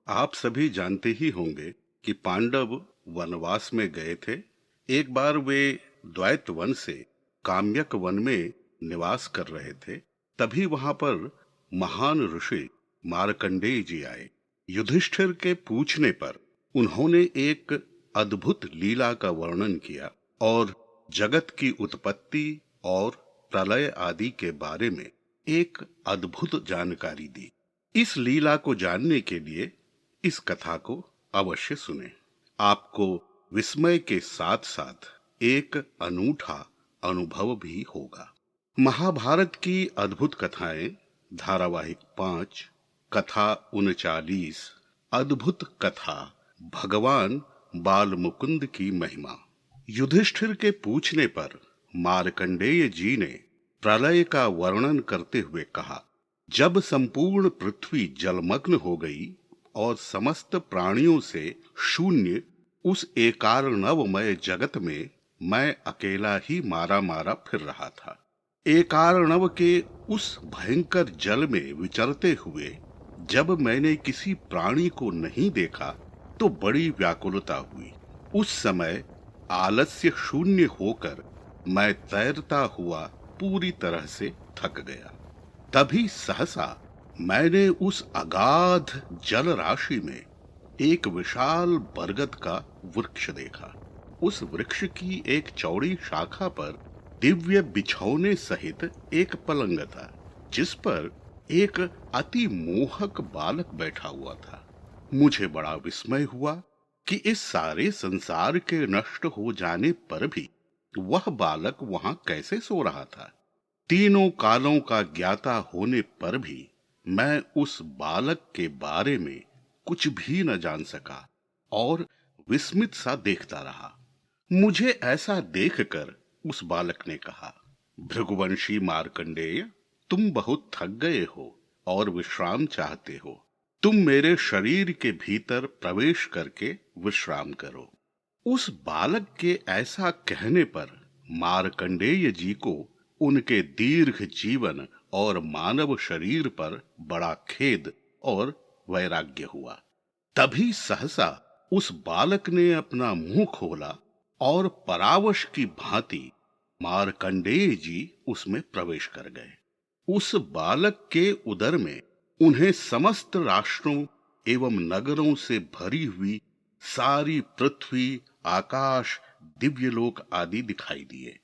आप सभी जानते ही होंगे कि पांडव वनवास में गए थे। एक बार वे द्वैत वन से काम्यक वन में निवास कर रहे थे। तभी वहां पर महान ऋषि मार्कंडेय जी आए। युधिष्ठिर के पूछने पर उन्होंने एक अद्भुत लीला का वर्णन किया और जगत की उत्पत्ति और प्रलय आदि के बारे में एक अद्भुत जानकारी दी। इस लीला को जानने के लिए इस कथा को अवश्य सुने। आपको विस्मय के साथ साथ एक अनूठा अनुभव भी होगा। महाभारत की अद्भुत कथाएं धारावाहिक 5 कथा 39 अद्भुत कथा भगवान बाल मुकुंद की महिमा। युधिष्ठिर के पूछने पर मार्कंडेय जी ने प्रलय का वर्णन करते हुए कहा, जब संपूर्ण पृथ्वी जलमग्न हो गई और समस्त प्राणियों से शून्य उस एकार्णवमय जगत में मैं अकेला ही मारा मारा फिर रहा था। एकार्णव के उस भयंकर जल में विचरते हुए जब मैंने किसी प्राणी को नहीं देखा तो बड़ी व्याकुलता हुई। उस समय आलस्य शून्य होकर मैं तैरता हुआ पूरी तरह से थक गया। तभी सहसा मैंने उस अगाध जल राशि में एक विशाल बरगद का वृक्ष देखा। उस वृक्ष की एक चौड़ी शाखा पर दिव्य बिछौने सहित एक पलंग था, जिस पर एक अति मोहक बालक बैठा हुआ था। मुझे बड़ा विस्मय हुआ कि इस सारे संसार के नष्ट हो जाने पर भी वह बालक वहां कैसे सो रहा था। तीनों कालों का ज्ञाता होने पर भी मैं उस बालक के बारे में कुछ भी न जान सका और विस्मित सा देखता रहा। मुझे ऐसा देखकर उस बालक ने कहा, भृगुवंशी मार्कंडेय, तुम बहुत थक गए हो और विश्राम चाहते हो। तुम मेरे शरीर के भीतर प्रवेश करके विश्राम करो। उस बालक के ऐसा कहने पर मार्कंडेय जी को उनके दीर्घ जीवन और मानव शरीर पर बड़ा खेद और वैराग्य हुआ। तभी सहसा उस बालक ने अपना मुंह खोला और परावश की भांति मार्कंडेय जी उसमें प्रवेश कर गए। उस बालक के उदर में उन्हें समस्त राष्ट्रों एवं नगरों से भरी हुई सारी पृथ्वी, आकाश, दिव्यलोक आदि दिखाई दिए।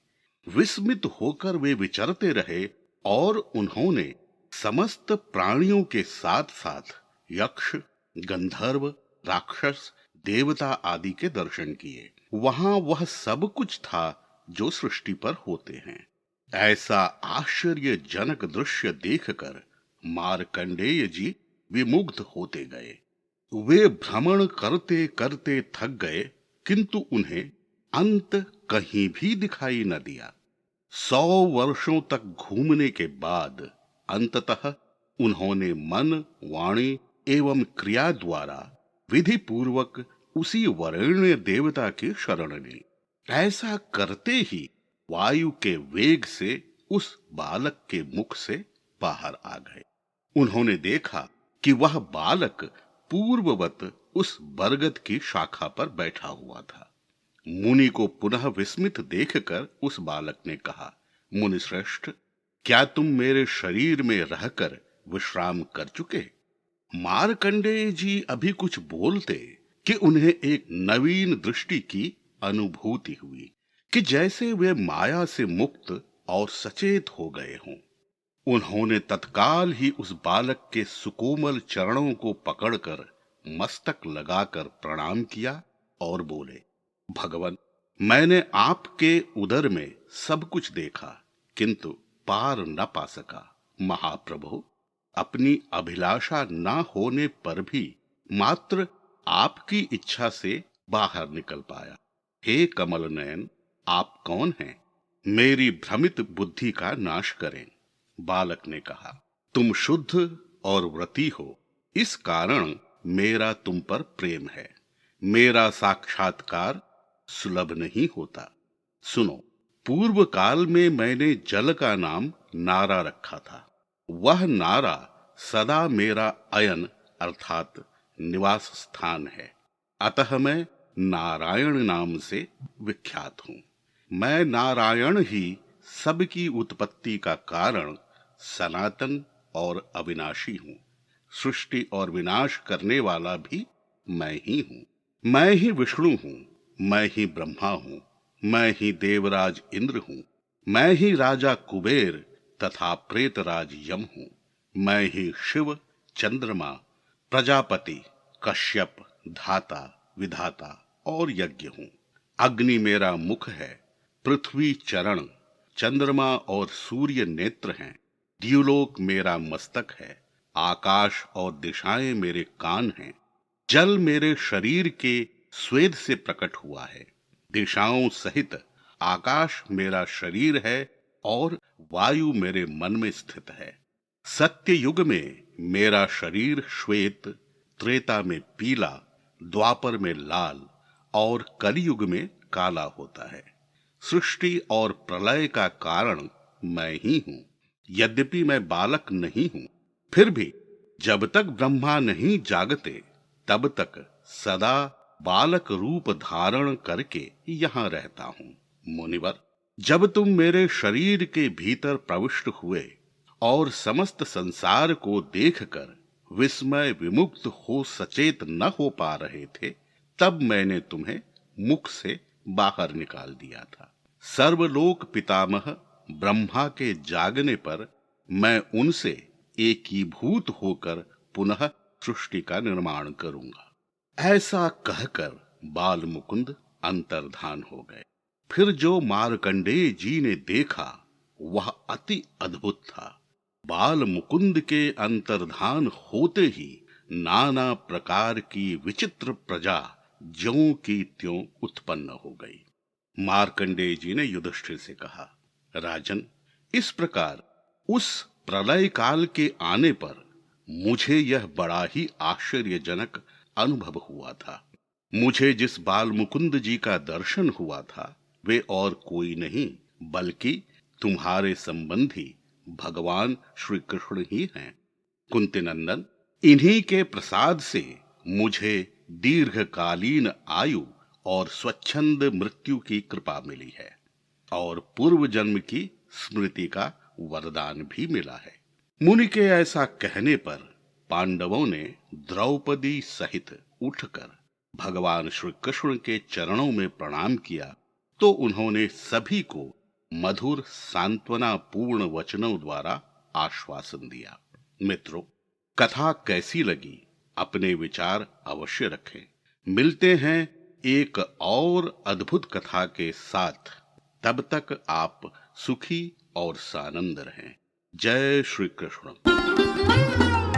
विस्मित होकर वे विचरते रहे और उन्होंने समस्त प्राणियों के साथ साथ यक्ष, गंधर्व, राक्षस, देवता आदि के दर्शन किए। वहां वह सब कुछ था जो सृष्टि पर होते हैं। ऐसा आश्चर्यजनक दृश्य देखकर मार्कंडेय जी विमुग्ध होते गए। वे भ्रमण करते करते थक गए, किंतु उन्हें अंत कहीं भी दिखाई न दिया। 100 वर्षों तक घूमने के बाद अंततः उन्होंने मन, वाणी एवं क्रिया द्वारा विधि पूर्वक उसी वरेण्य देवता की शरण ली। ऐसा करते ही वायु के वेग से उस बालक के मुख से बाहर आ गए। उन्होंने देखा कि वह बालक पूर्ववत उस बरगद की शाखा पर बैठा हुआ था। मुनि को पुनः विस्मित देखकर उस बालक ने कहा, मुनिश्रेष्ठ, क्या तुम मेरे शरीर में रहकर विश्राम कर चुके? मार्कंडेय जी अभी कुछ बोलते कि उन्हें एक नवीन दृष्टि की अनुभूति हुई कि जैसे वे माया से मुक्त और सचेत हो गए हों। उन्होंने तत्काल ही उस बालक के सुकोमल चरणों को पकड़कर मस्तक लगाकर प्रणाम किया और बोले, भगवन, मैंने आपके उदर में सब कुछ देखा किंतु पार न पा सका। महाप्रभु, अपनी अभिलाषा न होने पर भी मात्र आपकी इच्छा से बाहर निकल पाया। हे कमल नयन, आप कौन हैं? मेरी भ्रमित बुद्धि का नाश करें। बालक ने कहा, तुम शुद्ध और व्रती हो, इस कारण मेरा तुम पर प्रेम है। मेरा साक्षात्कार सुलभ नहीं होता। सुनो, पूर्व काल में मैंने जल का नाम नारा रखा था। वह नारा सदा मेरा अयन अर्थात निवास स्थान है। अतः मैं नारायण नाम से विख्यात हूँ। मैं नारायण ही सबकी उत्पत्ति का कारण, सनातन और अविनाशी हूँ। सृष्टि और विनाश करने वाला भी मैं ही हूँ। मैं ही विष्णु हूँ, मैं ही ब्रह्मा हूँ, मैं ही देवराज इंद्र हूँ, मैं ही राजा कुबेर तथा प्रेतराज यम हूँ। मैं ही शिव, चंद्रमा, प्रजापति, कश्यप, धाता, विधाता और यज्ञ हूँ। अग्नि मेरा मुख है, पृथ्वी चरण, चंद्रमा और सूर्य नेत्र हैं, द्युलोक मेरा मस्तक है, आकाश और दिशाएं मेरे कान हैं, जल मेरे शरीर के स्वेद से प्रकट हुआ है, दिशाओं सहित आकाश मेरा शरीर है और वायु मेरे मन में स्थित है। सत्य युग में मेरा शरीर श्वेत, त्रेता में पीला, द्वापर में लाल और कलयुग में काला होता है। सृष्टि और प्रलय का कारण मैं ही हूँ। यद्यपि मैं बालक नहीं हूँ, फिर भी जब तक ब्रह्मा नहीं जागते तब तक सदा बालक रूप धारण करके यहाँ रहता हूँ। मुनिवर, जब तुम मेरे शरीर के भीतर प्रविष्ट हुए और समस्त संसार को देखकर विस्मय विमुक्त हो सचेत न हो पा रहे थे, तब मैंने तुम्हें मुख से बाहर निकाल दिया था। सर्वलोक पितामह ब्रह्मा के जागने पर मैं उनसे एकीभूत होकर पुनः सृष्टि का निर्माण करूंगा। ऐसा कहकर बाल मुकुंद अंतर्धान हो गए। फिर जो मार्कंडेय जी ने देखा वह अति अद्भुत था। बाल मुकुंद के अंतर्धान होते ही नाना प्रकार की विचित्र प्रजा ज्यों की त्यों उत्पन्न हो गई। मार्कंडेय जी ने युधिष्ठिर से कहा, राजन, इस प्रकार उस प्रलय काल के आने पर मुझे यह बड़ा ही आश्चर्यजनक अनुभव हुआ था। मुझे जिस बाल मुकुंद जी का दर्शन हुआ था वे और कोई नहीं बल्कि तुम्हारे संबंधी भगवान श्री कृष्ण ही हैं। कुंती नंदन, इन्हीं के प्रसाद से मुझे दीर्घकालीन आयु और स्वच्छंद मृत्यु की कृपा मिली है और पूर्व जन्म की स्मृति का वरदान भी मिला है। मुनि के ऐसा कहने पर पांडवों ने द्रौपदी सहित उठकर भगवान श्री कृष्ण के चरणों में प्रणाम किया तो उन्होंने सभी को मधुर सांत्वना पूर्ण वचनों द्वारा आश्वासन दिया। मित्रों, कथा कैसी लगी अपने विचार अवश्य रखें। मिलते हैं एक और अद्भुत कथा के साथ। तब तक आप सुखी और सानंद रहें। जय श्री कृष्ण।